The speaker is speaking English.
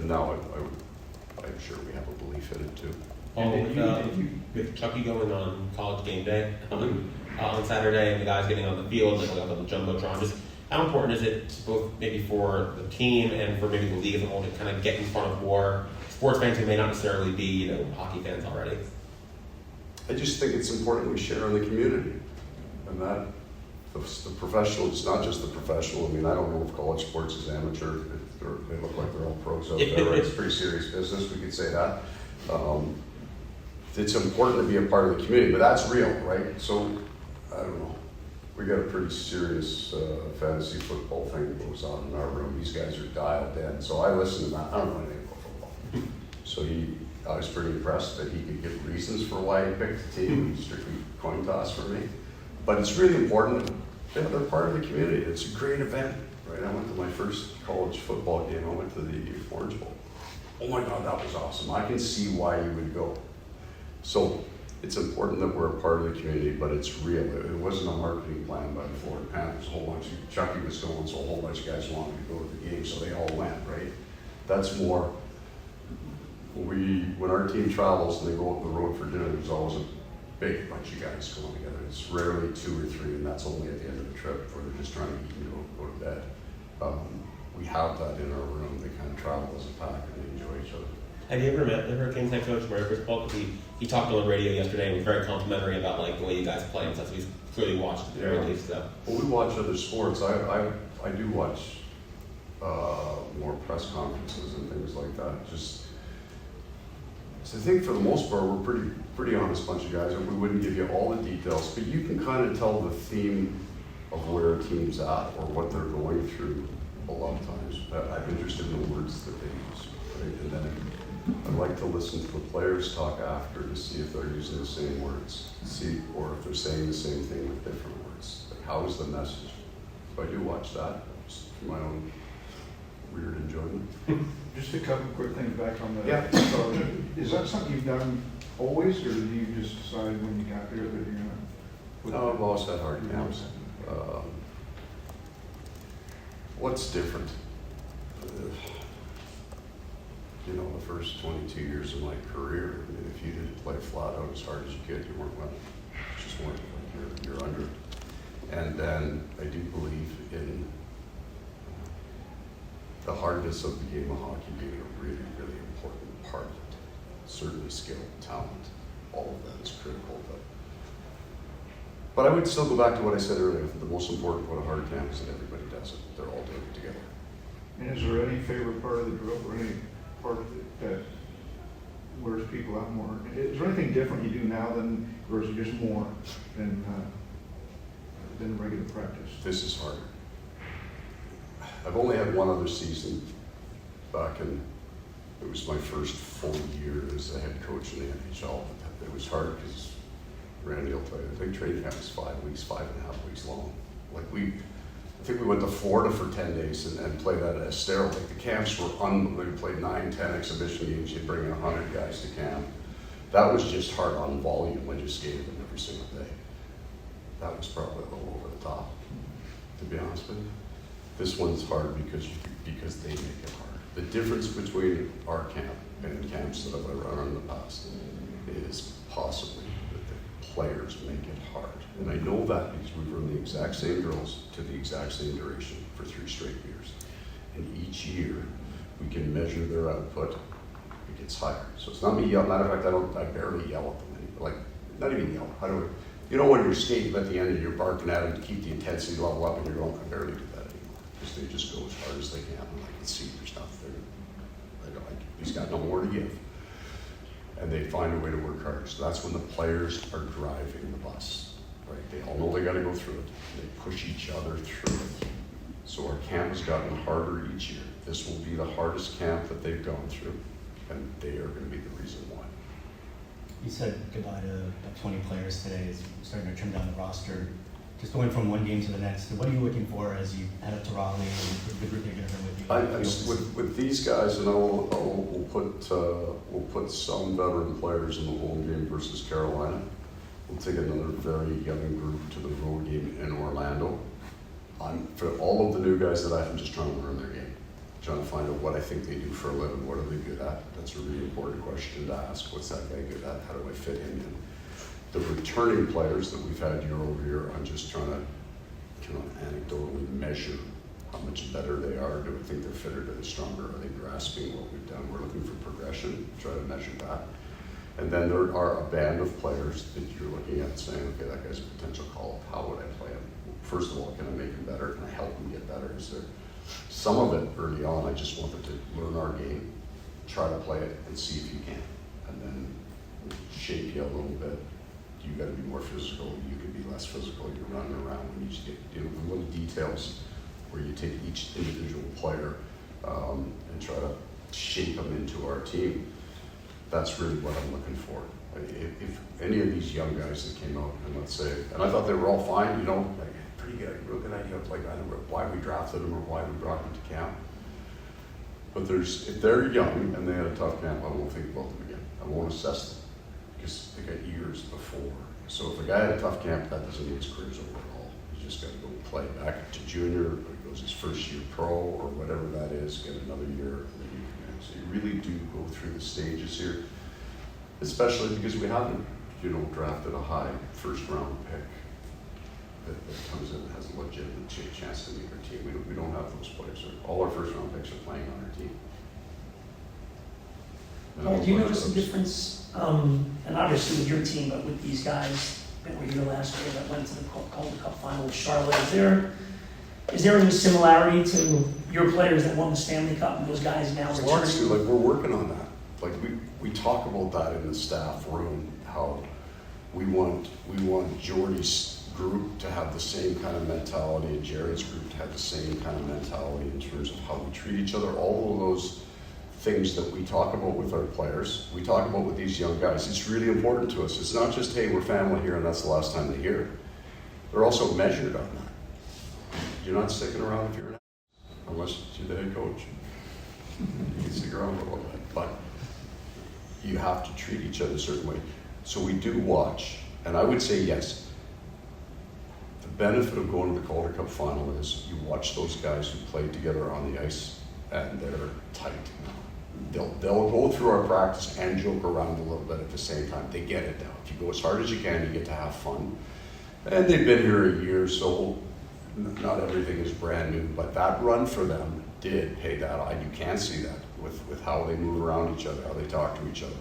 now I'm sure we have a belief in it too. Paul, with Chucky going on college game day on Saturday, and the guys getting on the field, like on the jumbotron, just how important is it both maybe for the team and for maybe the league as a whole to kind of get in front of more sports fans who may not necessarily be, hockey fans already? I just think it's important we share in the community, and that the professional, it's not just the professional. I mean, I don't know if college sports is amateur. They look like they're all pros out there. Right? It's pretty serious business, we could say that. It's important to be a part of the community, but that's real, right? So, I don't know. We got a pretty serious fantasy football thing that goes on in our room. These guys are dialed in, so I listen to that. I don't know anything about football. So I was pretty impressed that he could give reasons for why he picked the team. Strictly coin toss for me. But it's really important. They're part of the community. It's a great event, right? I went to my first college football game. I went to the Orange Bowl. Oh my God, that was awesome. I can see why you would go. So it's important that we're a part of the community, but it's real. It wasn't a marketing plan by the Florida Panthers. A whole bunch of Chucky was going, so a whole bunch of guys wanted to go to the game, so they all went, right? That's more, when our team travels and they go up the road for dinner, there's always a big bunch of guys going together. It's rarely 2 or 3, and that's only at the end of the trip where they're just trying to eat and go to bed. We have that in our room. They kind of travel as a pack and they enjoy each other. Have you ever met the Hurricanes head coach, Chris Paul? Because he talked on the radio yesterday and was very complimentary about the way you guys play and stuff. So he's clearly watched it at the very least. So. Well, we watch other sports. I do watch more press conferences and things like that. So I think for the most part we're pretty honest bunch of guys. We wouldn't give you all the details, but you can kind of tell the theme of where a team's at or what they're going through a lot of times. I'm interested in the words that they use, right? And then I like to listen to the players talk after to see if they're using the same words, or if they're saying the same thing with different words. Like, how is the message? So I do watch that just for my own weird enjoyment. Just a couple quick things back on the. Yeah. So is that something you've done always, or did you just decide when you got there that you're gonna? No, I've always had hard camps. What's different? The first 22 years of my career, I mean, if you didn't play flat out as hard as you could, you weren't winning. You just weren't. You're under it. And then I do believe in the hardness of the game of hockey being a really, really important part of it. Certainly skill, talent, all of that is critical. But I would still go back to what I said earlier. The most important part of hard camp is that everybody does it. They're all doing it together. And is there any favorite part of the drill or any part of it that wears people out more? Is there anything different you do now than, or is it just more than regular practice? This is harder. I've only had one other season back in, it was my first full year as the head coach in the NHL. It was hard because Randy will tell you, I think training camp was 5 weeks, 5.5 weeks long. I think we went to Florida for 10 days and played at Estero. The camps were unbelievable. We played 9, 10 exhibition games. You'd bring in 100 guys to camp. That was just hard on volume. I just gave them every single day. That was probably a little over the top, to be honest with you. This one's hard because they make it hard. The difference between our camp and camps that I've run in the past is possibly that the players make it hard. And I know that because we've run the exact same drills to the exact same duration for 3 straight years. And each year we can measure their output. It gets higher. So it's not me yelling. Matter of fact, I barely yell at them. Not even yell. How do I? When you're skating at the end and you're barking at them to keep the intensity level up and you're going, I barely do that anymore. Because they just go as hard as they can. And I can see their stuff. He's got no more to give. And they find a way to work hard. So that's when the players are driving the bus. Right? They all know they got to go through it. They push each other through it. So our camp has gotten harder each year. This will be the hardest camp that they've gone through, and they are going to be the reason why. You said goodbye to 20 players today as you're starting to trim down the roster. Just going from one game to the next, what are you looking for as you head up to Raleigh and the group you're going to bring with you? With these guys, and we'll put some veteran players in the home game versus Carolina. We'll take another very young group to the road game in Orlando. For all of the new guys that I'm just trying to learn their game. trying to find out what I think they do for a living. What are they good at? That's a really important question to ask. What's that guy good at? How do I fit him in? The returning players that we've had year over year, I'm just trying to kind of anecdotally measure how much better they are. Do I think they're fitter? Are they stronger? Are they grasping what we've done? We're looking for progression, try to measure that. And then there are a band of players that you're looking at saying, okay, that guy's a potential call-up. How would I play him? First of all, can I make him better? Can I help him get better? Is there some of it early on, I just wanted to learn our game, try to play it, and see if you can. And then shape you a little bit. You got to be more physical. You can be less physical. You're running around when you just get the little details where you take each individual player and try to shape them into our team. That's really what I'm looking for. If any of these young guys that came out, and let's say, and I thought they were all fine, like pretty good, real good idea of like I don't know why we drafted them or why we brought them to camp. But if they're young and they had a tough camp, I won't think about them again. I won't assess them because they got years before. So if a guy had a tough camp, that doesn't mean his career's over at all. He's just got to go play back to junior, or he goes his first year pro, or whatever that is, get another year. So you really do go through the stages here, especially because we haven't, drafted a high first-round pick that comes in and has a legitimate chance to make our team. We don't have those players. All our first-round picks are playing on our team. Paul, do you notice a difference, and obviously with your team, but with these guys that were here last year that went to the Calder Cup Final with Charlotte, is there any similarity to your players that won the Stanley Cup and those guys now returning? Like we're working on that. Like we talk about that in the staff room, how we want Jordy's group to have the same kind of mentality and Jared's group to have the same kind of mentality in terms of how we treat each other. All of those things that we talk about with our players, we talk about with these young guys. It's really important to us. It's not just, hey, we're family here and that's the last time they hear it. They're also measured on that. You're not sticking around if you're not, unless you're the head coach. You can stick around a little bit, but you have to treat each other a certain way. So we do watch, and I would say yes. The benefit of going to the Calder Cup Final is you watch those guys who played together on the ice, and they're tight. They'll go through our practice and joke around a little bit at the same time. They get it now. If you go as hard as you can, you get to have fun. And they've been here a year, so not everything is brand new, but that run for them did pay that. You can see that with how they move around each other, how they talk to each other.